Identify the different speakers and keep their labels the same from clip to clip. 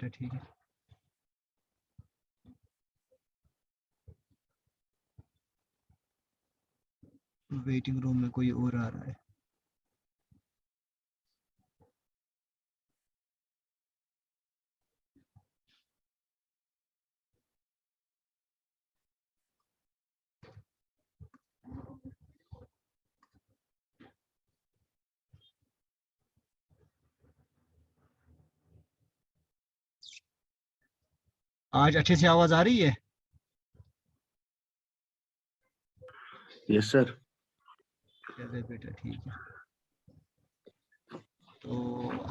Speaker 1: बेटा ठीक है। वेटिंग रूम में कोई और आ रहा है। आज अच्छे से आवाज आ रही है?
Speaker 2: Yes sir.
Speaker 1: चलिए बेटा ठीक है। तो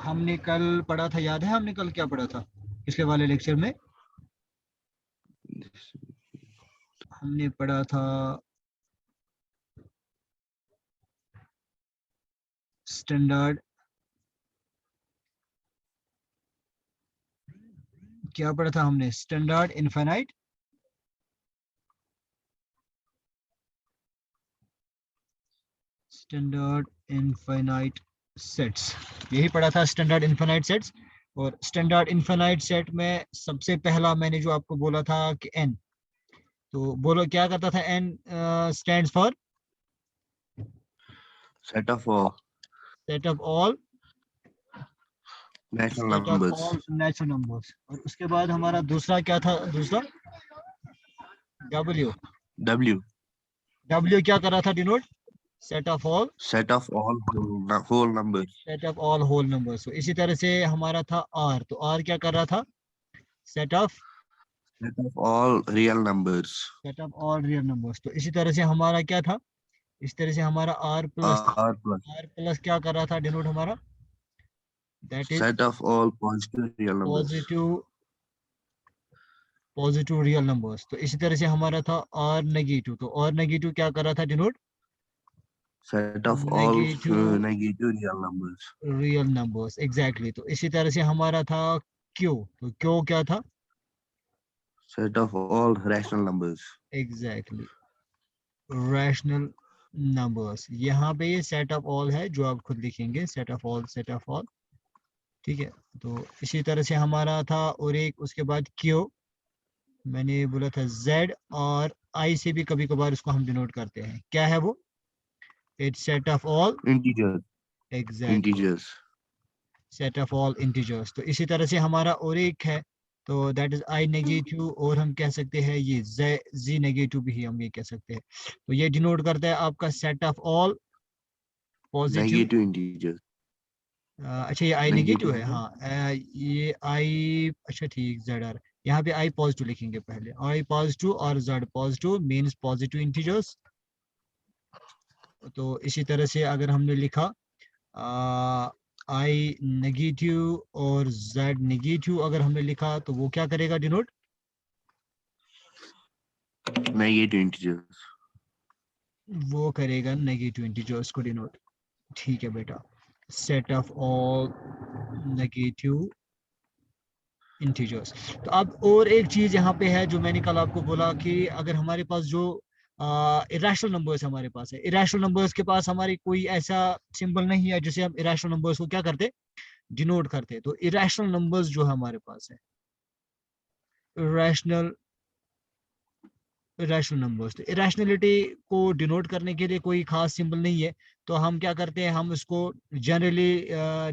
Speaker 1: हमने कल पढ़ा था, याद है हमने कल क्या पढ़ा था पिछले वाले लेक्चर में? हमने पढ़ा था स्टैंडर्ड, क्या पढ़ा था हमने? Standard infinite, standard infinite sets, यही पढ़ा था स्टैंडर्ड इनफाइनाइट सेट्स। और स्टैंडर्ड इनफाइनाइट सेट में सबसे पहला मैंने जो आपको बोला था कि n, तो बोलो क्या करता था n? Stands for
Speaker 2: set of all
Speaker 1: set of all
Speaker 2: natural
Speaker 1: set of
Speaker 2: numbers.
Speaker 1: All natural numbers. और उसके बाद हमारा दूसरा क्या था? दूसरा w,
Speaker 2: डब्ल्यू
Speaker 1: w क्या कर रहा था denote? Set of all,
Speaker 2: set of all whole numbers.
Speaker 1: Set of all whole numbers. तो इसी तरह से हमारा था r, तो r क्या कर रहा था? Set of,
Speaker 2: set of all real numbers.
Speaker 1: Set of all real numbers. तो इसी तरह से हमारा क्या था? इस तरह से हमारा r plus,
Speaker 2: R plus
Speaker 1: r plus क्या कर रहा था डिनोट हमारा? That is
Speaker 2: set of all positive real numbers.
Speaker 1: Positive, positive real numbers. तो इसी तरह से हमारा था r नेगेटिव, तो r नेगेटिव क्या कर रहा था denote?
Speaker 2: Set of all
Speaker 1: negative
Speaker 2: negative real numbers.
Speaker 1: Real numbers, exactly. तो इसी तरह से हमारा था q, तो q क्या था?
Speaker 2: Set of all rational numbers.
Speaker 1: Exactly, rational numbers. यहाँ पे ये सेट ऑफ ऑल है जो आप खुद लिखेंगे, set of all, set of all, ठीक है। तो इसी तरह से हमारा था और एक उसके बाद q, मैंने बोला था z, और i से भी कभी कभार उसको हम डिनोट करते हैं, क्या है वो? It's set of all,
Speaker 2: integers.
Speaker 1: Exactly,
Speaker 2: integers.
Speaker 1: Set of all integers. तो इसी तरह से हमारा और एक है, तो दैट इज i नेगेटिव, और हम कह सकते हैं ये z नेगेटिव भी हम ये कह सकते हैं। तो ये डिनोट करता है आपका set of all positive.
Speaker 2: Negative integers.
Speaker 1: अच्छा ये i नेगेटिव
Speaker 2: नेगेटिव
Speaker 1: है,
Speaker 2: है।
Speaker 1: हाँ। ये i, अच्छा ठीक, zr, यहाँ पे i पॉजिटिव लिखेंगे पहले, i पॉजिटिव और z positive means positive integers. तो इसी तरह से अगर हमने लिखा i नेगेटिव और z नेगेटिव, अगर हमने लिखा तो वो क्या करेगा डिनोट?
Speaker 2: Negative integers.
Speaker 1: वो करेगा नेगेटिव इंटीजर्स को डिनोट, ठीक है बेटा। Set of all negative integers. तो अब और एक चीज यहाँ पे है जो मैंने कल आपको बोला कि अगर हमारे पास जो इरेशनल नंबर्स हमारे पास है, इरेशनल नंबर्स के पास हमारी कोई ऐसा सिंबल नहीं है जिसे हम इरेशनल नंबर्स को क्या करते, डिनोट करते। तो इरेशनल नंबर्स जो हमारे पास है, इरेशनल, इरेशनल नंबर्स, तो इरेशनलिटी को डिनोट करने के लिए कोई खास सिंबल नहीं है, तो हम क्या करते हैं, हम इसको जनरली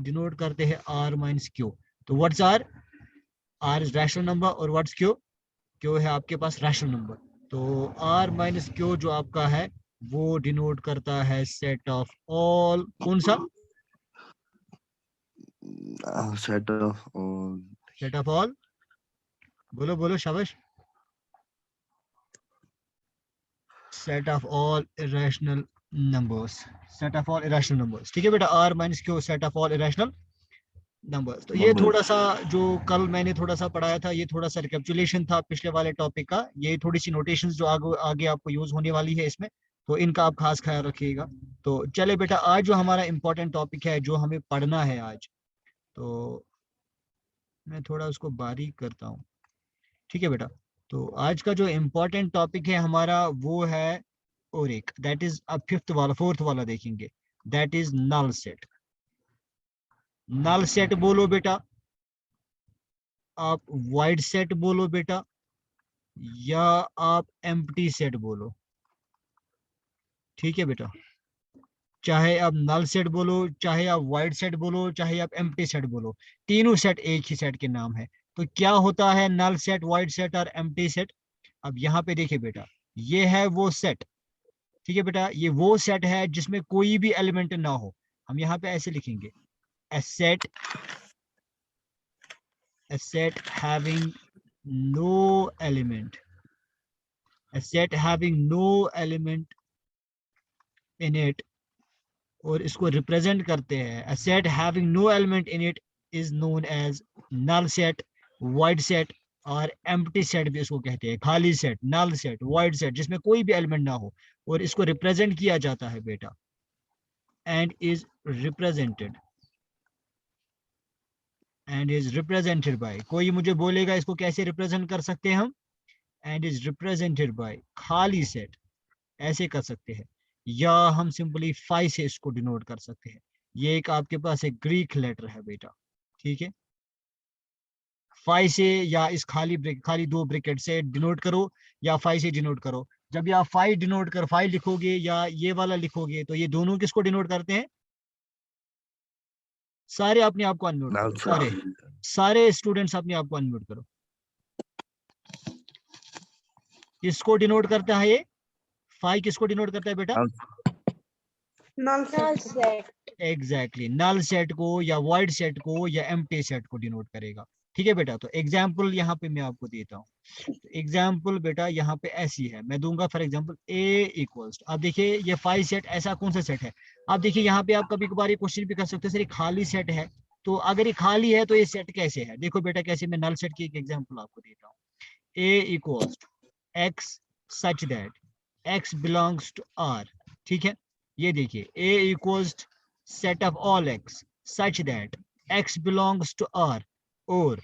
Speaker 1: डिनोट करते हैं r माइनस क्यू। तो what's r is rational number, और व्हाट्स क्यू है आपके पास रैशनल नंबर। तो r माइनस क्यू जो आपका है वो डिनोट करता है सेट ऑफ ऑल, कौन सा?
Speaker 2: Set of all
Speaker 1: set of all, बोलो बोलो शाबाश। Set of all irrational numbers, set of all irrational numbers, ठीक है बेटा। r minus Q set of all irrational numbers. तो ये थोड़ा
Speaker 2: नंबर्स।
Speaker 1: सा जो कल मैंने थोड़ा सा पढ़ाया था, ये थोड़ा सा रिकैप्चुलेशन था पिछले वाले टॉपिक का। ये थोड़ी सी नोटेशंस जो आगे आगे आपको यूज होने वाली है इसमें, तो इनका आप खास ख्याल रखिएगा। तो चले बेटा, आज जो हमारा इंपॉर्टेंट टॉपिक है जो हमें पढ़ना है आज, तो मैं थोड़ा उसको बारीक करता हूँ, ठीक है बेटा। तो आज का जो इम्पोर्टेंट टॉपिक है हमारा वो है, और एक दैट इज अब फिफ्थ वाला, फोर्थ वाला देखेंगे, that is null set. Null set बोलो बेटा, आप वाइड सेट बोलो बेटा या आप एम्प्टी सेट बोलो, ठीक है बेटा। चाहे आप नल सेट बोलो, चाहे आप वाइड सेट बोलो, चाहे आप एम्प्टी सेट बोलो, तीनों सेट एक ही सेट के नाम है। तो क्या होता है नल सेट, वाइड सेट और एम्प्टी सेट? अब यहाँ पे देखिए बेटा, ये है वो सेट, ठीक है बेटा, ये वो सेट है जिसमें कोई भी एलिमेंट ना हो। हम यहाँ पे ऐसे लिखेंगे, a set having no element, a set having no element in it, और इसको रिप्रेजेंट करते हैं, a set having no element in it is known as null set, void set और empty set भी इसको कहते हैं। खाली set, null set, void set, जिसमें कोई भी एलिमेंट ना हो, और इसको रिप्रेजेंट किया जाता है बेटा, and is represented by, कोई मुझे बोलेगा इसको कैसे रिप्रेजेंट कर सकते हैं हम? and is represented by खाली सेट, ऐसे कर सकते हैं, या हम सिंपली फाई से इसको डिनोट कर सकते हैं। ये एक आपके पास एक ग्रीक लेटर है बेटा, ठीक है, फाई से या इस खाली दो ब्रैकेट से डिनोट करो, या फाई से डिनोट करो। जब आप फाई लिखोगे या ये वाला लिखोगे, तो ये दोनों किसको डिनोट करते हैं? सारे अपने आप को अनम्यूट
Speaker 2: Null
Speaker 1: करो,
Speaker 2: set.
Speaker 1: सारे स्टूडेंट्स अपने आप को अनम्यूट करो। किसको डिनोट करता है ये फाई? किसको डिनोट करता है बेटा?
Speaker 2: Null
Speaker 3: null set.
Speaker 1: Exactly, null set को या वॉइड सेट को या एम्प्टी सेट को डिनोट करेगा, ठीक है बेटा। तो एग्जाम्पल यहाँ पे मैं आपको देता हूँ। एग्जाम्पल बेटा यहाँ पे ऐसी है, मैं दूंगा फॉर एग्जाम्पल ए इक्वल्स, आप देखिए ये फाइव सेट ऐसा कौन सा सेट है? आप देखिए यहाँ पे आप कभी कभार ये क्वेश्चन भी कर सकते हो, सर ये खाली सेट है, तो अगर ये खाली है तो ये सेट कैसे है? देखो बेटा कैसे, मैं नल सेट की एक एग्जाम्पल आपको देता हूँ। A equals X such that X belongs to R, ठीक है। ये देखिए A equals set of all x such that x belongs to R और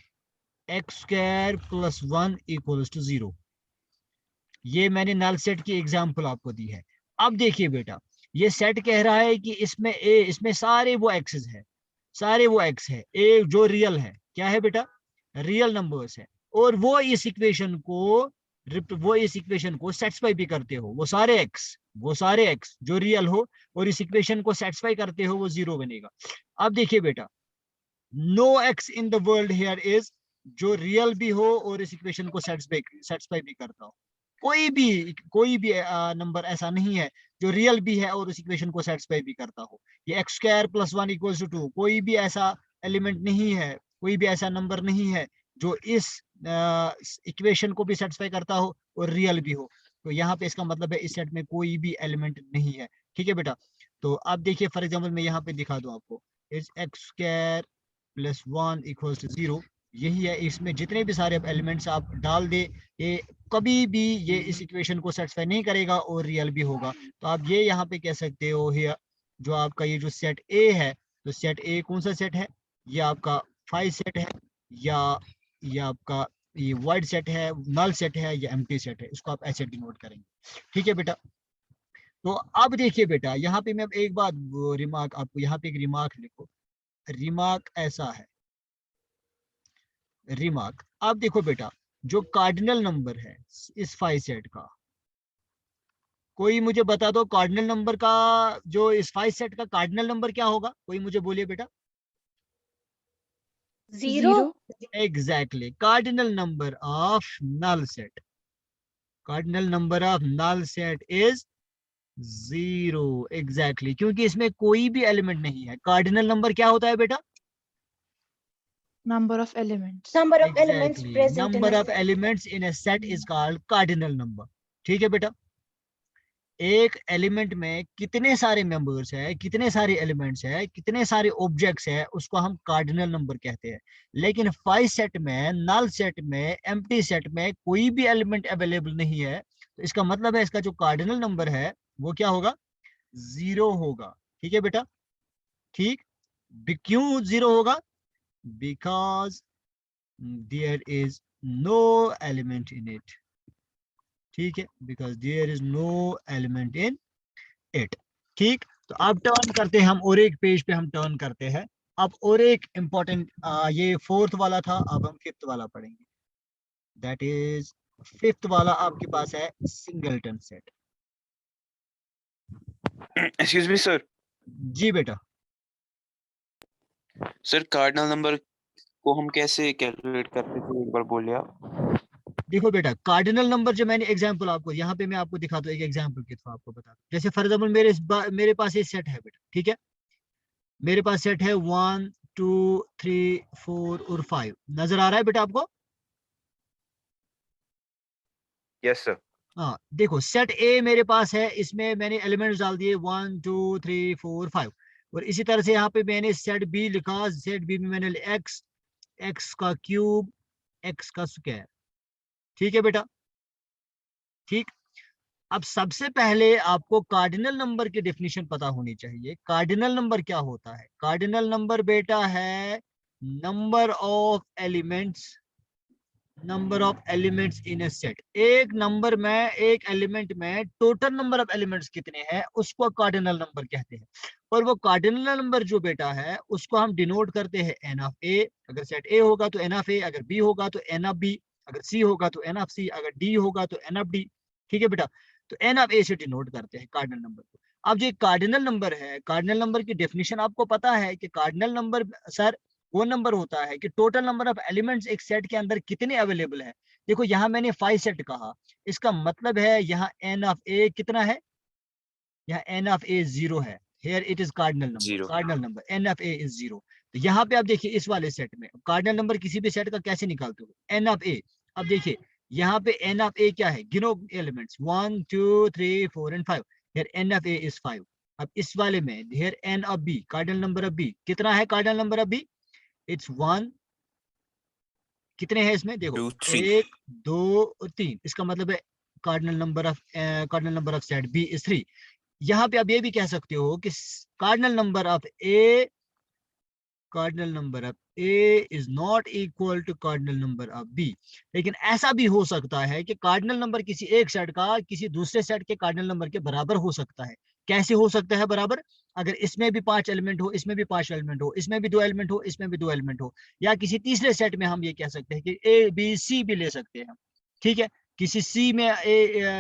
Speaker 1: x square plus 1 equals to 0। ये मैंने नल सेट की एग्जांपल आपको दी है। अब देखिए बेटा, ये सेट कह रहा है कि इसमें सारे वो एक्सेस है, सारे वो एक्स है, ए जो रियल है, क्या है बेटा? रियल नंबर्स है, और वो इस इक्वेशन को सेटिस्फाई भी करते हो, वो सारे एक्स जो रियल हो और इस इक्वेशन को सेटिस्फाई करते हो, वो 0 बनेगा। अब देखिए बेटा, no x in the world here is, जो रियल भी हो और इस इक्वेशन को सेटिस्फाई भी करता हो। कोई भी नंबर ऐसा नहीं है जो रियल भी है और उस इक्वेशन को सेटिस्फाई भी करता हो। ये x square plus 1 equals to 2, कोई भी ऐसा एलिमेंट नहीं है, कोई भी ऐसा नंबर नहीं है जो इस इक्वेशन को भी सेटिस्फाई करता हो और रियल भी हो। तो यहाँ पे इसका मतलब है इस सेट में कोई भी एलिमेंट नहीं है, ठीक है बेटा। तो अब देखिए फॉर एग्जांपल मैं यहाँ पे दिखा दूं आपको, is x square plus 1 equals to 0, यही है। इसमें जितने भी सारे एलिमेंट्स आप डाल दे, ये कभी भी ये इस इक्वेशन को सेटिस्फाई नहीं करेगा और रियल भी होगा। तो आप ये यहाँ पे कह सकते हो हियर, जो आपका ये जो सेट ए है, तो सेट ए कौन सा सेट है? ये आपका 5 सेट है, या ये आपका ये वाइड सेट है, नल सेट है, या एम्प्टी सेट है, इसको आप ऐसे डिनोट करेंगे, ठीक है बेटा। तो अब देखिए बेटा, यहाँ पे मैं एक बात रिमार्क आपको, यहाँ पे एक रिमार्क लिखो, रिमार्क ऐसा है, रिमार्क। अब देखो बेटा, जो कार्डिनल नंबर है इस 5 सेट का, कोई मुझे बता दो कार्डिनल नंबर का, जो इस 5 सेट का कार्डिनल नंबर क्या होगा? कोई मुझे बोलिए बेटा।
Speaker 3: 0।
Speaker 1: Exactly, cardinal number of null set, cardinal number of null set is 0। Exactly, क्योंकि इसमें कोई भी एलिमेंट नहीं है। कार्डिनल नंबर क्या होता है बेटा?
Speaker 4: Number of elements.
Speaker 3: Number of elements
Speaker 1: Exactly.
Speaker 3: present in
Speaker 1: Number
Speaker 3: a
Speaker 1: of
Speaker 3: set.
Speaker 1: elements in a set is called cardinal number। ठीक है बेटा, एक एलिमेंट में कितने सारे मेंबर्स है, कितने सारे एलिमेंट्स है, कितने सारे ऑब्जेक्ट्स है, उसको हम कार्डिनल नंबर कहते हैं। लेकिन 5 सेट में, नल सेट में, एम्प्टी सेट में कोई भी एलिमेंट अवेलेबल नहीं है, तो इसका मतलब है इसका जो कार्डिनल नंबर है वो क्या होगा? 0 होगा। ठीक है बेटा, ठीक। क्यों 0 होगा? Because there is no element in it. ठीक है, because there is no element in it. ठीक, तो अब टर्न करते हैं हम, और एक पेज पे हम टर्न करते हैं। अब और एक इम्पोर्टेंट, ये फोर्थ वाला था, अब हम फिफ्थ वाला पढ़ेंगे। दैट इज फिफ्थ वाला आपके पास है singleton set.
Speaker 3: Excuse me sir.
Speaker 1: जी बेटा।
Speaker 3: सर कार्डिनल नंबर को हम कैसे कैलकुलेट करते थे, एक बार बोलिए आप।
Speaker 1: देखो बेटा, कार्डिनल नंबर जो मैंने एग्जांपल आपको यहाँ पे मैं आपको दिखाता हूँ, एक एग्जांपल के थ्रू आपको बता दूं। जैसे फॉर एग्जांपल मेरे पास ये सेट है बेटा, ठीक है। मेरे पास सेट है 1 2 3 4 और 5। नजर आ रहा है बेटा आपको?
Speaker 3: Yes sir.
Speaker 1: हाँ देखो, सेट ए मेरे पास है, इसमें मैंने एलिमेंट्स डाल दिए 1 2 3 4 5। और इसी तरह से यहाँ पे मैंने सेट बी लिखा, सेट बी में मैंने एक्स, एक्स का क्यूब, एक्स का स्क्वायर। ठीक है बेटा, ठीक। अब सबसे पहले आपको कार्डिनल नंबर की डेफिनेशन पता होनी चाहिए। कार्डिनल नंबर क्या होता है? कार्डिनल नंबर बेटा है number of elements, number of elements in A set. एक नंबर में, एक एलिमेंट में टोटल नंबर ऑफ एलिमेंट्स कितने हैं उसको कार्डिनल नंबर कहते हैं। और वो कार्डिनल नंबर जो बेटा है उसको हम डिनोट करते हैं एन ऑफ ए। अगर सेट ए होगा तो एन ऑफ ए, अगर बी होगा तो एन ऑफ बी, अगर सी होगा तो एन ऑफ सी, अगर डी होगा तो एन ऑफ डी। ठीक है बेटा, तो एन ऑफ ए से डिनोट करते हैं कार्डिनल नंबर को। अब जो कार्डिनल नंबर है, कार्डिनल नंबर की डेफिनेशन आपको पता है कि कार्डिनल नंबर सर वो नंबर होता है कि टोटल नंबर ऑफ एलिमेंट्स एक सेट के अंदर कितने अवेलेबल है। देखो यहाँ मैंने 5 सेट कहा, इसका मतलब है यहाँ एन ऑफ ए कितना है? यहाँ एन ऑफ ए 0 है। Here it is cardinal number,
Speaker 3: zero.
Speaker 1: Cardinal number n of A is 0। तो यहाँ पे आप देखिए इस वाले सेट में कार्डिनल नंबर किसी भी सेट का कैसे निकालते हो? एन ऑफ ए। अब देखिए यहाँ पे एन ऑफ ए क्या है, गिनो elements 1 2 3 4 and 5। Here n of A is 5। अब इस वाले में here n of B, cardinal number of B कितना है? Cardinal number of B it's 1। कितने हैं इसमें? देखो
Speaker 3: 2 3।
Speaker 1: 1 2 और 3। इसका मतलब है cardinal number of set B is 3। यहाँ पे आप ये भी कह सकते हो कि cardinal number of A, cardinal number of A is not equal to cardinal number of B. लेकिन ऐसा भी हो सकता है कि कार्डिनल नंबर किसी एक सेट का किसी दूसरे सेट के कार्डिनल नंबर के बराबर हो सकता है। कैसे हो सकता है बराबर? अगर इसमें भी 5 एलिमेंट हो, इसमें भी 5 एलिमेंट हो, इसमें भी 2 एलिमेंट हो, इसमें भी 2 एलिमेंट हो, या किसी तीसरे सेट में हम ये कह सकते हैं कि ए बी सी भी ले सकते हैं। ठीक है, किसी सी में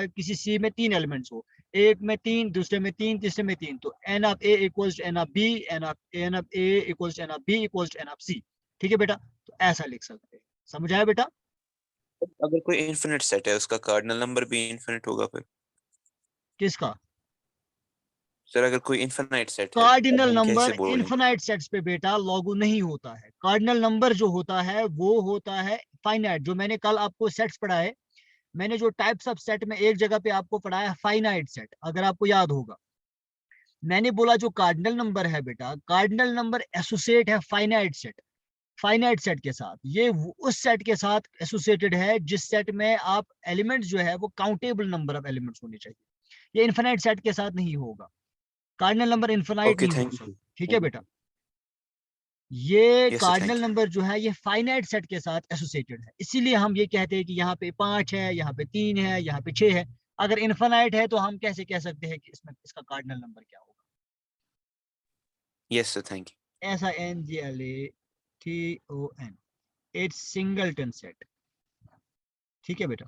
Speaker 1: किसी सी में 3 एलिमेंट्स हो, एक में 3, दूसरे में 3, तीसरे में 3, तो N of A equals to N of B, N of A equals to N of B equals to N of C. ठीक है बेटा, तो ऐसा लिख सकते हैं। समझ आया बेटा?
Speaker 3: अगर कोई इनफिनिट सेट है उसका कार्डिनल नंबर भी इनफिनिट होगा फिर?
Speaker 1: किसका?
Speaker 3: सर अगर कोई इनफिनाइट सेट है तब
Speaker 1: कार्डिनल
Speaker 3: हम कैसे
Speaker 1: नंबर
Speaker 3: बोलेंगे?
Speaker 1: इनफिनाइट सेट्स पे बेटा लागू नहीं होता है। कार्डिनल नंबर जो होता है वो होता है फाइनाइट। जो मैंने कल आपको सेट्स पढ़ाए, मैंने जो टाइप्स ऑफ सेट में एक जगह पे आपको पढ़ाया फाइनाइट सेट, अगर आपको याद होगा। मैंने बोला जो कार्डिनल नंबर है बेटा, कार्डिनल नंबर एसोसिएट है फाइनाइट सेट, फाइनाइट सेट के साथ। ये उस सेट के साथ एसोसिएटेड है जिस सेट में आप एलिमेंट्स जो है वो काउंटेबल नंबर ऑफ एलिमेंट्स होने चाहिए। ये इनफिनाइट सेट के साथ नहीं होगा, कार्डिनल नंबर इनफिनाइट
Speaker 3: ओके
Speaker 1: नहीं हो
Speaker 3: थैंक
Speaker 1: सकता।
Speaker 3: यू।
Speaker 1: ठीक है बेटा, ये
Speaker 3: yes sir
Speaker 1: cardinal
Speaker 3: thank you.
Speaker 1: Number जो है ये फाइनाइट सेट के साथ एसोसिएटेड है, इसीलिए हम ये कहते हैं कि यहाँ पे 5 है, यहाँ पे 3 है, यहाँ पे 6 है। अगर इनफिनाइट है तो हम कैसे कह सकते हैं कि इसमें इसका कार्डिनल नंबर क्या होगा?
Speaker 3: Yes sir thank you.
Speaker 1: ऐसा SINGLATON, इट्स सिंगलटन सेट। ठीक है बेटा,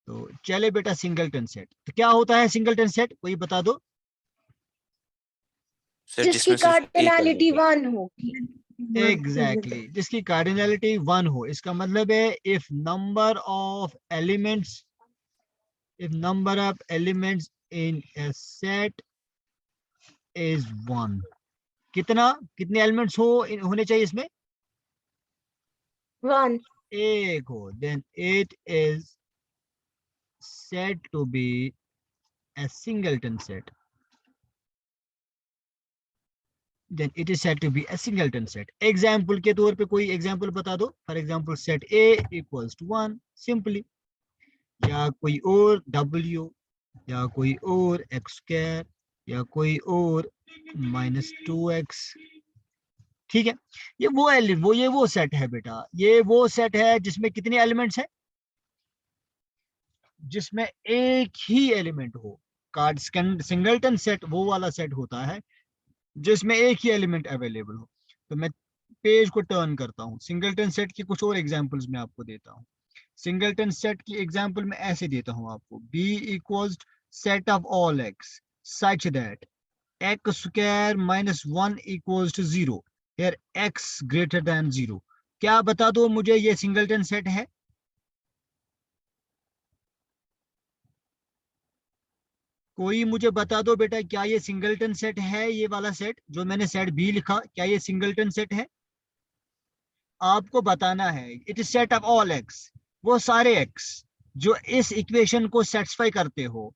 Speaker 1: तो चले बेटा सिंगलटन सेट तो क्या होता है? सिंगलटन सेट कोई बता दो।
Speaker 3: सर
Speaker 4: जिसकी
Speaker 3: जिसमें सिर्फ एक
Speaker 4: कार्डिनलिटी
Speaker 3: एलिमेंट है।
Speaker 4: 1 होगी।
Speaker 1: एग्जैक्टली जिसकी कार्डिनलिटी 1 हो। इसका मतलब है if number of elements, if number of elements in a set is 1। कितने एलिमेंट्स होने चाहिए इसमें?
Speaker 4: 1
Speaker 1: एक हो, then it is said to be a singleton set। then it is said to be a singleton set। Example के तौर पे कोई एग्जाम्पल बता दो। For example set A equals to 1 simply, या कोई और W, या कोई और एक्स स्क्वायर, या कोई और -2x। ठीक है, ये वो सेट है बेटा, ये वो सेट है जिसमें कितने एलिमेंट्स हैं? जिसमें एक ही एलिमेंट हो। कार्ड सिंगलटन सेट वो वाला सेट होता है जिसमें एक ही एलिमेंट अवेलेबल हो। तो मैं पेज को टर्न करता हूँ, सिंगलटन सेट की कुछ और एग्जांपल्स मैं आपको देता हूँ। सिंगलटन सेट की एग्जांपल मैं ऐसे देता हूँ आपको, B equals set of all x such that x square minus 1 equals to 0 here x greater than 0। क्या बता दो मुझे, ये सिंगलटन सेट है? कोई मुझे बता दो बेटा, क्या ये सिंगलटन सेट है? ये वाला सेट जो मैंने सेट बी लिखा, क्या ये सिंगलटन सेट है? आपको बताना है। It is set of all x, वो सारे एक्स जो इस इक्वेशन को सेटिस्फाई करते हो।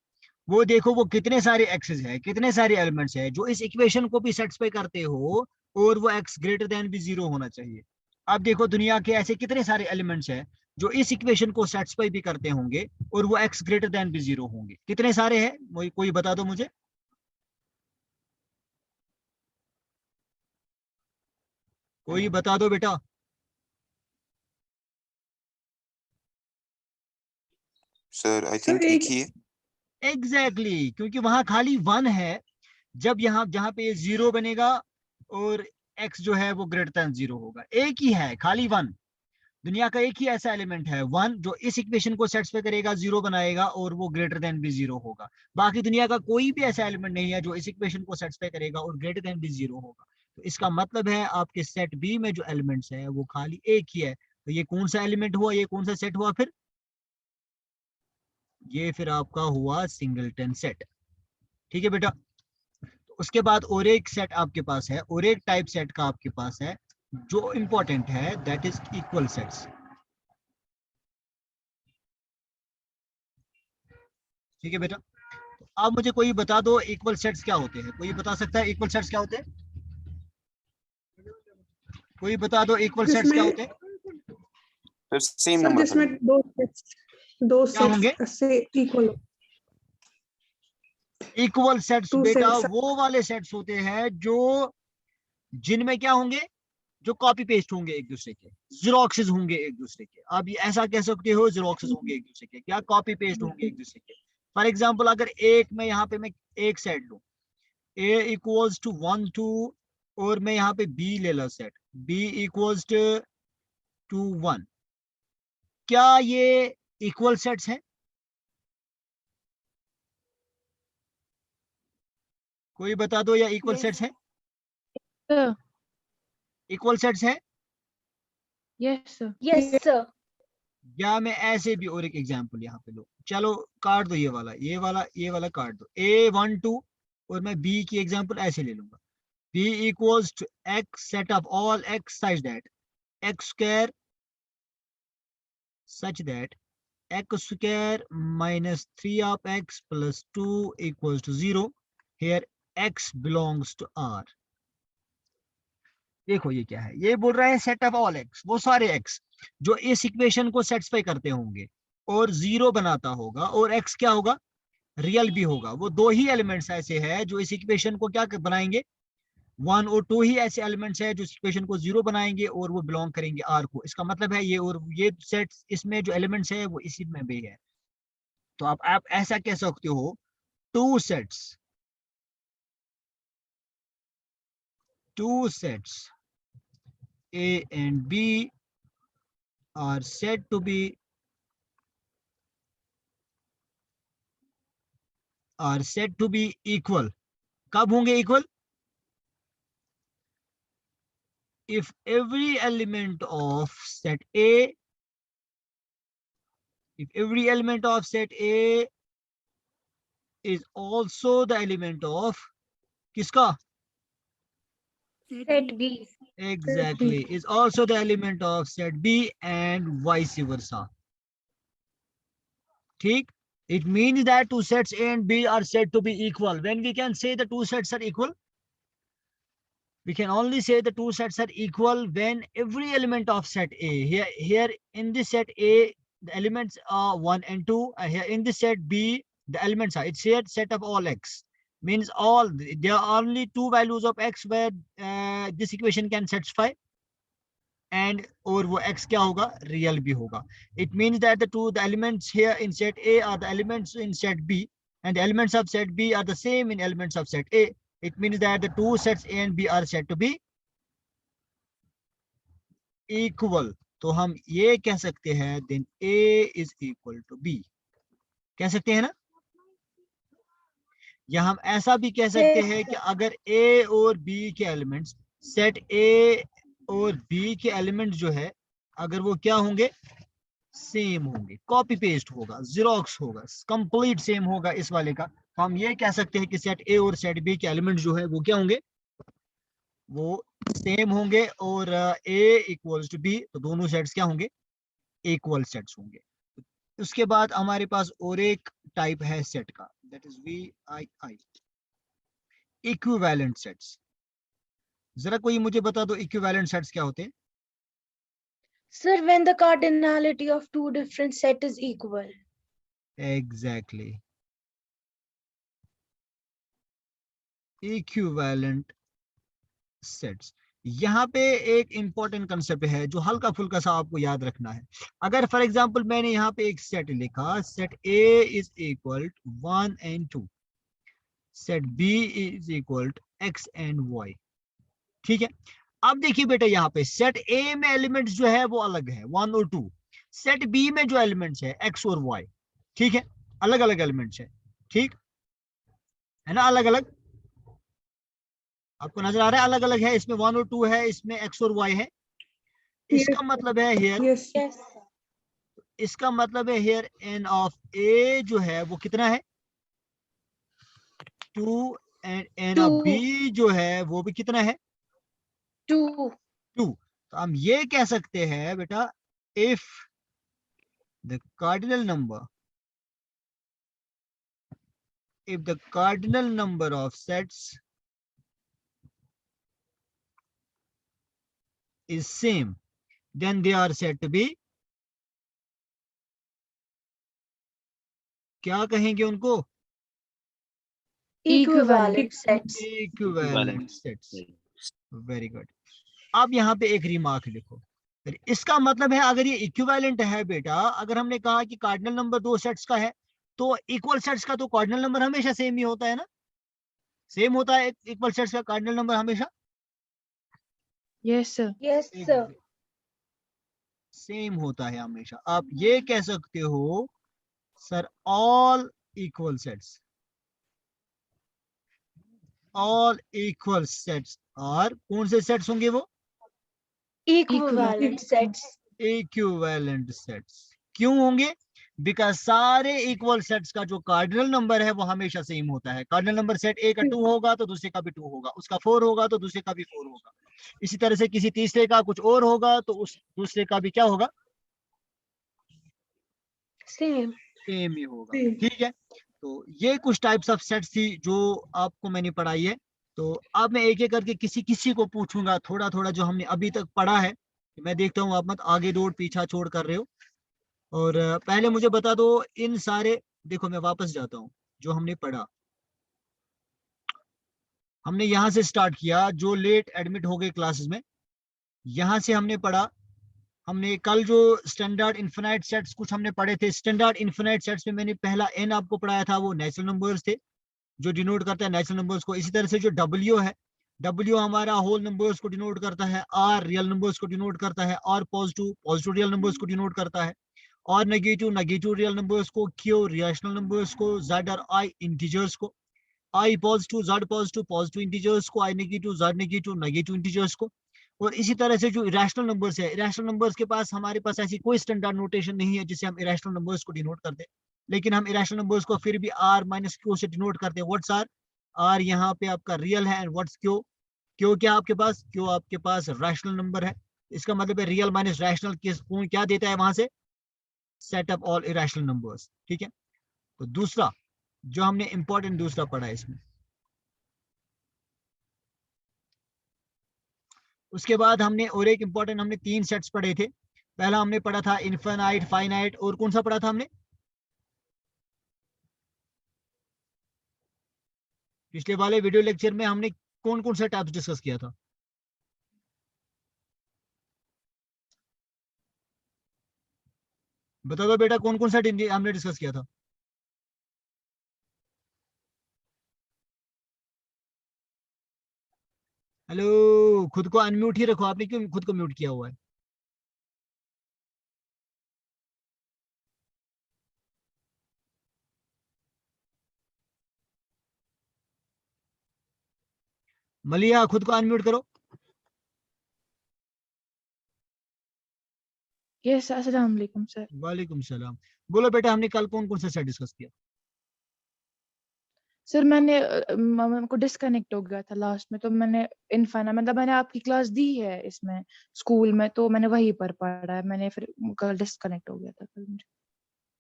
Speaker 1: वो देखो वो कितने सारे एक्सेस है, कितने सारे एलिमेंट्स है जो इस इक्वेशन को भी सेटिस्फाई करते हो, और वो एक्स ग्रेटर देन भी 0 होना चाहिए। अब देखो दुनिया के ऐसे कितने सारे एलिमेंट्स है जो इस इक्वेशन को सेटिस्फाई भी करते होंगे और वो एक्स ग्रेटर देन भी 0 होंगे। कितने सारे हैं, कोई बता दो मुझे। कोई बता दो बेटा।
Speaker 3: सर आई
Speaker 4: सर
Speaker 3: थिंक एक ही है।
Speaker 1: एग्जैक्टली क्योंकि वहां खाली 1 है। जब यहाँ जहां पे 0 बनेगा और x जो है वो ग्रेटर देन 0 होगा, एक ही है खाली 1। दुनिया का एक ही ऐसा एलिमेंट है 1 जो इस इक्वेशन को सेटिस्फाई करेगा, 0 बनाएगा और वो ग्रेटर देन भी 0 होगा। बाकी दुनिया का कोई भी ऐसा एलिमेंट नहीं है जो इस इक्वेशन को सेटिस्फाई करेगा और ग्रेटर देन भी 0 होगा। तो इसका मतलब है आपके सेट बी में जो एलिमेंट्स है वो खाली एक ही है। तो ये कौन सा एलिमेंट हुआ, ये कौन सा सेट हुआ फिर? ये फिर आपका हुआ सिंगलटन सेट। ठीक है बेटा। तो उसके बाद और एक सेट आपके पास है, और एक टाइप सेट का आपके पास है जो इंपॉर्टेंट है, दैट इज इक्वल सेट्स। ठीक है बेटा। तो आप मुझे कोई बता दो इक्वल सेट्स क्या होते हैं, कोई बता सकता है इक्वल सेट्स क्या होते हैं? कोई बता दो इक्वल सेट्स क्या
Speaker 4: जिसमें
Speaker 1: होते हैं?
Speaker 3: सर सेम
Speaker 4: सर
Speaker 3: नंबर
Speaker 4: जिसमें दो
Speaker 1: क्या होंगे?
Speaker 4: सेट्स से इक्वल
Speaker 1: इक्वल सेट्स
Speaker 4: टू
Speaker 1: बेटा
Speaker 4: सेट्स।
Speaker 1: वो वाले सेट्स होते हैं जो जिनमें क्या होंगे, जो कॉपी पेस्ट होंगे एक दूसरे के, जीरोक्सेस होंगे एक दूसरे के। आप ये ऐसा कह सकते हो जीरोक्सेस होंगे एक दूसरे के, क्या कॉपी पेस्ट होंगे एक दूसरे के। फॉर एग्जांपल अगर एक मैं यहाँ पे मैं एक सेट लूं, a इक्वल्स टू 1 2, और मैं यहाँ पे b ले ला सेट b इक्वल्स टू 1, क्या ये इक्वल सेट्स हैं? कोई बता दो, या इक्वल
Speaker 5: Yes,
Speaker 1: सेट्स हैं?
Speaker 5: sir.
Speaker 1: इक्वल सेट्स हैं?
Speaker 5: Yes, sir.
Speaker 6: Yes, sir.
Speaker 1: या मैं ऐसे भी और एक एग्जांपल यहाँ पे लो, चलो काट दो ये वाला काट दो, a1 2, और मैं b की एग्जांपल ऐसे ले लूंगा, b equals to x set of all x such that x square minus 3 of x plus 2 equals to 0, here x belongs to R। देखो ये क्या है, ये बोल रहा है सेट ऑफ ऑल एक्स, वो सारे एक्स जो इस इक्वेशन को सेटिस्फाई करते होंगे और 0 बनाता होगा, और एक्स क्या होगा, रियल भी होगा। वो दो ही एलिमेंट्स ऐसे हैं जो इस इक्वेशन को क्या बनाएंगे, 1 और 2 ही ऐसे एलिमेंट्स हैं जो इस इक्वेशन को 0 बनाएंगे और वो बिलोंग करेंगे आर को। इसका मतलब है ये, और ये सेट इसमें जो एलिमेंट्स है वो इसी में भी है। तो आप ऐसा कह सकते हो, two sets A and B are said to be equal। कब होंगे equal? if every element of set A is also the element of किसका?
Speaker 6: Set B.
Speaker 1: Exactly, is also the element of set B and vice versa। ठीक, it means that two sets A and B are said to be equal। When we can say the two sets are equal? We can only say the two sets are equal when every element of set A, here in this set A the elements are 1 and 2, here in this set B the elements are, it's here set of all x, means all there are only two values of x where this equation can satisfy, and और वो x क्या होगा, real भी होगा। It means that the elements here in set A are the elements in set B, and the elements of set B are the same in elements of set A। It means that the two sets A and B are said to be equal. तो हम ये कह सकते हैं then A is equal to B. कह सकते हैं ना? या हम ऐसा भी कह सकते हैं कि अगर A और B के एलिमेंट्स, सेट A और B के एलिमेंट्स जो है अगर वो क्या होंगे, सेम होंगे, कॉपी पेस्ट होगा, जीरोक्स होगा, कंप्लीट सेम होगा इस वाले का, तो हम ये कह सकते हैं कि सेट ए और सेट बी के एलिमेंट जो है वो क्या होंगे, वो सेम होंगे, और ए इक्वल्स टू बी, तो दोनों सेट्स क्या होंगे, इक्वल सेट्स होंगे। उसके बाद हमारे पास और एक टाइप है सेट का, that is VII, equivalent sets. जरा कोई मुझे बता दो इक्विवेलेंट सेट्स क्या होते हैं?
Speaker 6: Sir, when the cardinality of two different set is equal.
Speaker 1: Exactly, equivalent sets. यहाँ पे एक इंपॉर्टेंट कंसेप्ट है जो हल्का फुल्का सा आपको याद रखना है। अगर फॉर एग्जांपल मैंने यहाँ पे एक सेट लिखा, set A is equal 1 and 2, set B is equal X and Y, ठीक है। अब देखिए बेटा, यहाँ पे सेट A में एलिमेंट्स जो है वो अलग है, 1 और 2। सेट B में जो एलिमेंट्स है X और Y, ठीक है, अलग अलग एलिमेंट्स है, ठीक है ना, अलग अलग, आपको नजर आ रहा है, अलग अलग है, इसमें 1 और 2 है, इसमें X और Y है। इसका मतलब है हियर,
Speaker 4: Yes.
Speaker 6: Yes.
Speaker 1: इसका मतलब है हियर n ऑफ A जो है वो कितना है, 2, एंड n ऑफ B
Speaker 6: 2.
Speaker 1: जो है वो भी कितना है,
Speaker 6: 2.
Speaker 1: 2। तो हम ये कह सकते हैं बेटा, if the cardinal number of sets is same, then they are said to be, क्या कहेंगे उनको,
Speaker 6: Equivalent sets.
Speaker 1: Equivalent sets. Very good. अब यहाँ पे एक रिमार्क लिखो, फिर इसका मतलब है अगर ये इक्विवेलेंट है बेटा, अगर हमने कहा कि कार्डिनल नंबर दो सेट्स का है, तो इक्वल सेट्स का तो कार्डिनल नंबर हमेशा सेम ही होता है ना, सेम होता है इक्वल सेट्स का कार्डिनल नंबर हमेशा,
Speaker 5: Yes, sir.
Speaker 6: Yes, sir.
Speaker 1: Same होता है हमेशा। आप ये कह सकते हो sir, all equal sets, all equal sets और कौन से सेट्स होंगे वो,
Speaker 6: Equivalent sets.
Speaker 1: Equivalent sets. क्यों होंगे, बिकॉज सारे इक्वल सेट्स का जो कार्डिनल नंबर है वो हमेशा सेम होता है। कार्डिनल नंबर सेट ए का 2 होगा तो दूसरे का भी 2 होगा, उसका 4 होगा तो दूसरे का भी 4 होगा, इसी तरह से किसी तीसरे का कुछ और होगा तो उस दूसरे का भी क्या होगा,
Speaker 6: Same.
Speaker 1: सेम ही होगा,
Speaker 4: Same.
Speaker 1: ठीक है। तो ये कुछ टाइप्स ऑफ सेट्स थी जो आपको मैंने पढ़ाई है। तो अब मैं एक एक करके किसी किसी को पूछूंगा थोड़ा थोड़ा जो हमने अभी तक पढ़ा है। मैं देखता हूँ आप मत आगे दौड़ पीछा छोड़ कर रहे हो। और पहले मुझे बता दो इन सारे, देखो मैं वापस जाता हूँ, जो हमने पढ़ा, हमने यहाँ से स्टार्ट किया, जो लेट एडमिट हो गए क्लासेस में, यहाँ से हमने पढ़ा। हमने कल जो स्टैंडर्ड इन्फिनाइट सेट्स कुछ हमने पढ़े थे, स्टैंडर्ड इन्फिनाइट सेट्स में मैंने पहला n आपको पढ़ाया था, वो नेचुरल नंबर्स थे जो डिनोट करता है नेचुरल नंबर्स को। इसी तरह से जो W है, W हमारा होल नंबर्स को डिनोट करता है, R रियल नंबर्स को डिनोट करता है, R पॉजिटिव रियल नंबर्स को डिनोट करता है, और नेगेटिव रियल नंबर्स को, Q रैशनल नंबर्स को, Z और I इंटीजर्स को, I पॉजिटिव इंटीजर्स को, I नेगेटिव इंटीजर्स को। और इसी तरह से जो इरेशनल नंबर्स है, इरेशनल नंबर्स के पास हमारे पास ऐसी कोई स्टैंडर्ड नोटेशन नहीं है जिसे हम इरेशनल नंबर्स को डिनोट करते हैं, लेकिन हम इरेशनल नंबर्स को फिर भी R माइनस क्यू से डिनोट करते हैं। व्हाट्स R यहाँ पे आपका रियल है, एंड व्हाट्स क्यू, क्यू क्या आपके पास, क्यू आपके पास रैशनल नंबर है। इसका मतलब है रियल माइनस रैशनल क्या देता है वहां से, set up all irrational numbers, ठीक है। तो दूसरा जो हमने इंपॉर्टेंट दूसरा पढ़ा है इसमें, उसके बाद हमने और एक इंपॉर्टेंट, हमने 3 सेट्स पढ़े थे। पहला हमने पढ़ा था इनफाइनाइट, फाइनाइट, और कौन सा पढ़ा था हमने, पिछले वाले वीडियो लेक्चर में हमने कौन कौन सा टाइप्स डिस्कस किया था, बता दो बेटा, कौन कौन सा हमने डिस्कस किया था। हेलो, खुद को अनम्यूट ही रखो, आपने क्यों खुद को म्यूट किया हुआ है? मलिया, खुद को अनम्यूट करो।
Speaker 5: Yes, Assalamu alaikum, sir.
Speaker 1: वालेकुम सलाम। बोलो बेटा, हमने कल कौन कौन सा सेट डिस्कस किया?
Speaker 5: सर मैंने को डिस्कनेक्ट हो गया था लास्ट में, तो मैंने इनफाइना मतलब मैंने आपकी क्लास दी है इसमें स्कूल में, तो मैंने वहीं पर पढ़ा है, मैंने फिर कल डिस्कनेक्ट हो गया था कल मुझे।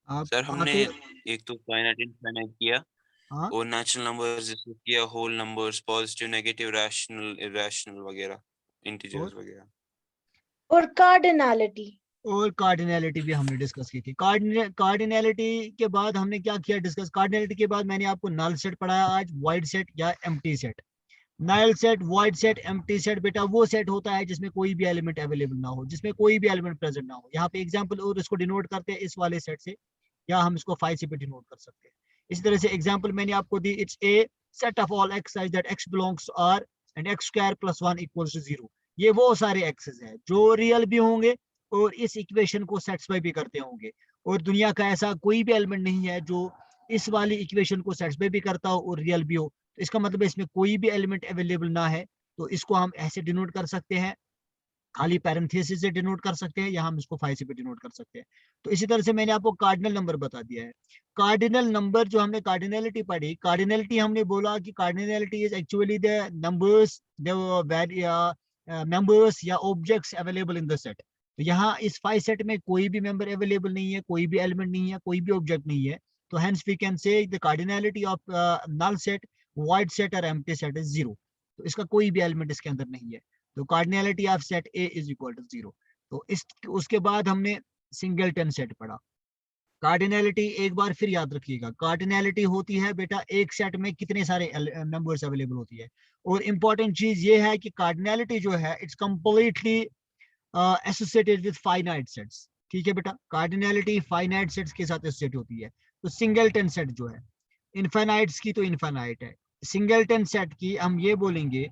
Speaker 1: आप
Speaker 3: सर हमने
Speaker 1: आके
Speaker 3: एक तो फाइनाइट इनफाइनाइट किया
Speaker 1: हाँ
Speaker 3: और नेचुरल नंबर्स डिस्कस किया, whole numbers, positive, negative, rational, irrational वगैरह, इंटीजर्स
Speaker 1: और
Speaker 3: वगैरह।
Speaker 6: और cardinality.
Speaker 1: कार्डिनैलिटी भी हमने डिस्कस की थी। कार्डिनैलिटी के बाद हमने क्या किया डिस्कस? कार्डिनैलिटी के बाद मैंने आपको नल सेट पढ़ाया आज, वाइड सेट या empty set. Null set, void set, empty set बेटा वो सेट होता है जिसमें कोई भी एलिमेंट अवेलेबल ना हो, जिसमें कोई भी एलिमेंट प्रेजेंट ना हो। यहाँ पे एग्जांपल और इसको डिनोट करते हैं इस वाले सेट से, या हम इसको 5 से भी डिनोट कर सकते हैं। इसी तरह से एग्जांपल मैंने आपको दी, it's a set of all x such that X belongs to R and X square plus 1 equals to 0। ये वो सारे एक्सेस हैं जो रियल भी होंगे और इस इक्वेशन को सेटिस्फाई भी करते होंगे। और दुनिया का ऐसा कोई भी एलिमेंट नहीं है जो इस वाली इक्वेशन को सेटिस्फाई भी करता हो और रियल भी हो। तो इसका मतलब है इसमें कोई भी एलिमेंट अवेलेबल ना है, तो इसको हम ऐसे डिनोट कर सकते हैं, खाली पैरेंथेसिस से डिनोट कर सकते हैं, या हम इसको 5 से भी डिनोट कर सकते हैं। तो इसी तरह से मैंने आपको कार्डिनल नंबर बता दिया है। कार्डिनल नंबर जो हमने कार्डिनलिटी पढ़ी, कार्डिनलिटी हमने बोला कि cardinality is actually the numbers members या objects available in the set. तो यहाँ इस 5 सेट में कोई भी मेंबर अवेलेबल नहीं है, कोई भी एलिमेंट नहीं है, कोई भी ऑब्जेक्ट नहीं है। तो hence we can say the cardinality of null set, void set और एम्प्टी सेट इज 0। तो इसका कोई भी एलिमेंट इसके अंदर नहीं है। तो cardinality of set A is equal to 0। तो इस उसके बाद हमने सिंगलटन सेट पढ़ा। कार्डिनलिटी एक बार फिर याद रखिएगा, कार्डिनलिटी होती है बेटा एक सेट में कितने सारे नंबर्स अवेलेबल होती है। और इंपॉर्टेंट चीज ये है कि कार्डिनलिटी जो है it's completely associated with finite sets. ठीक है बेटा, कार्डिनलिटी फाइनाइट सेट्स के साथ एसोसिएट होती है। तो सिंगलटन सेट जो है, इनफाइनाइट्स की तो इनफाइनाइट है, सिंगलटन सेट की हम ये बोलेंगे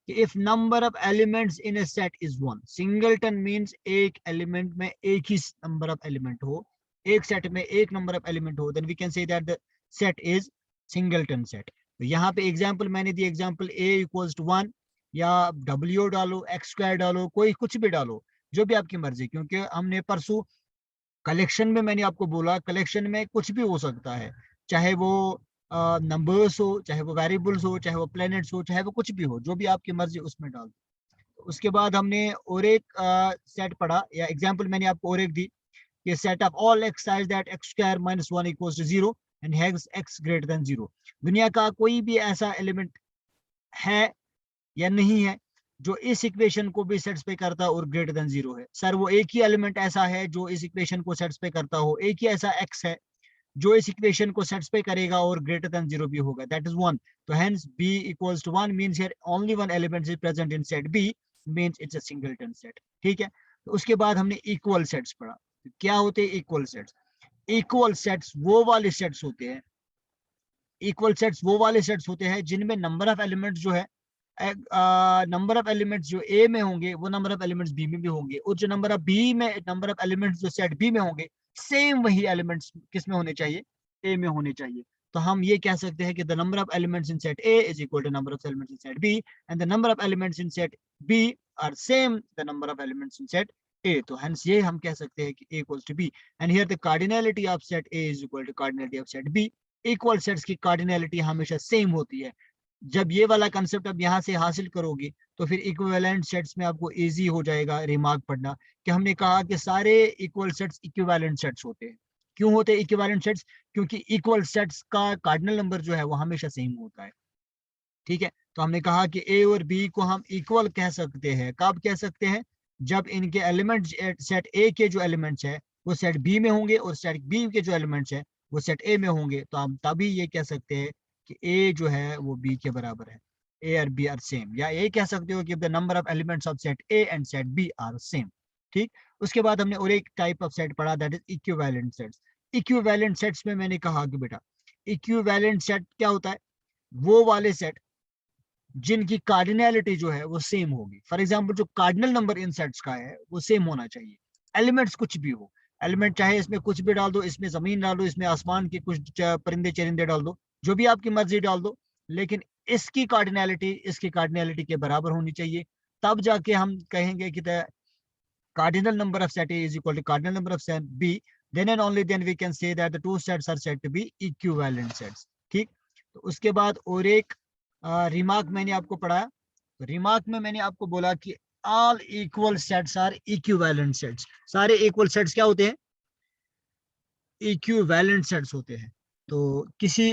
Speaker 1: कि if number of elements in a set is 1, singleton means एक एलिमेंट में एक ही नंबर ऑफ एलिमेंट हो, एक सेट में एक नंबर ऑफ एलिमेंट हो, then we can say that the set is singleton set. तो यहाँ पे एग्जांपल मैंने दी, एग्जांपल a इक्वल्स टू 1, या w डालो, एक्स स्क्वायर डालो, कोई कुछ भी डालो, जो भी आपकी मर्जी। क्योंकि हमने परसों कलेक्शन में मैंने आपको बोला कलेक्शन में कुछ भी हो सकता है, चाहे वो नंबर्स हो, चाहे वो वेरिएबल्स हो, चाहे वो प्लैनेट्स हो, चाहे वो कुछ भी हो, जो भी आपकी मर्जी उसमें डाल दो। उसके बाद हमने और एक सेट पढ़ा, या एग्जांपल मैंने आपको और एक दी कि set of all x such that x square minus 1 equals to 0 and has x greater than 0। दुनिया का कोई भी ऐसा एलिमेंट है या नहीं है जो इस इक्वेशन को भी सेटिस्फाई करता और ग्रेटर देन 0 है? सर वो एक ही एलिमेंट ऐसा है जो इस इक्वेशन को सेटिस्फाई करता हो, एक ही ऐसा एक्स है जो इस इक्वेशन को सेटिस्फाई करेगा और ग्रेटर देन 0 भी होगा, दैट इज 1। तो hence b equals to 1 means here only one element is present in set b, means it's a singleton set. ठीक है, तो उसके बाद हमने इक्वल सेट्स पढ़ा। तो क्या होते हैं इक्वल सेट्स? इक्वल सेट्स वो वाले सेट्स होते हैं, इक्वल सेट्स वो वाले सेट्स होते हैं जिनमें नंबर ऑफ एलिमेंट्स जो है, नंबर ऑफ एलिमेंट्स जो ए में होंगे वो नंबर ऑफ एलिमेंट्स बी में भी होंगे, और जो नंबर ऑफ बी में नंबर ऑफ एलिमेंट्स जो सेट बी में होंगे सेम वही एलिमेंट्स किस में होने चाहिए? ए में होने चाहिए। तो हम ये कह सकते हैं कि the number of elements in set A is equal to number of elements in set B, and the number of elements in set B are same the number of elements in set A. तो hence ये हम कह सकते हैं कि a equals to b, and here the cardinality of set a is equal to cardinality of set b। Equal sets की cardinality हमेशा same होती है। जब ये वाला कंसेप्ट अब यहाँ से हासिल करोगे तो फिर इक्विवेलेंट सेट्स में आपको इजी हो जाएगा रिमार्क पढ़ना, कि हमने कहा कि सारे इक्वल सेट्स इक्विवेलेंट सेट्स होते हैं। क्यों होते हैं इक्विवेलेंट सेट्स? क्योंकि इक्वल सेट्स का कार्डिनल नंबर जो है वो हमेशा सेम होता है। ठीक है, तो हमने कहा कि ए और बी को हम इक्वल कह सकते हैं। कब कह सकते हैं? जब इनके एलिमेंट्स सेट ए के जो एलिमेंट्स है वो सेट बी में होंगे और सेट बी के जो एलिमेंट्स है वो सेट ए में होंगे, तो हम तभी ये कह सकते हैं कि ए जो है वो बी के बराबर है, ए और बी आर सेम। या ये कह सकते हो कि the number of elements of set A and set B are same. ठीक, उसके बाद हमने और एक टाइप ऑफ सेट पढ़ा, that is equivalent sets. Equivalent sets में मैंने कहा कि बेटा इक्विवेलेंट सेट क्या होता है? वो वाले सेट जिनकी कार्डिनैलिटी जो है वो सेम होगी। फॉर एग्जांपल जो कार्डिनल नंबर इन सेट्स का है वो सेम होना चाहिए, एलिमेंट्स कुछ भी हो, एलिमेंट चाहे इसमें कुछ भी डाल दो, इसमें जमीन डाल दो, इसमें आसमान के कुछ परिंदे चरिंदे डाल दो, जो भी आपकी मर्जी डाल दो, लेकिन इसकी कार्डिनैलिटी के बराबर होनी चाहिए। तब जाके हम कहेंगे कि the cardinal number of set A is equal to cardinal number of set B, then and only then we can say that the two sets are said to be equivalent sets। ठीक, तो उसके बाद और एक remark मैंने आपको पढ़ाया। तो रिमार्क में मैंने आपको बोला कि all equal sets are equivalent sets। सारे इक्वल सेट्स क्या होते हैं? इक्विवेलेंट सेट्स होते हैं। तो किसी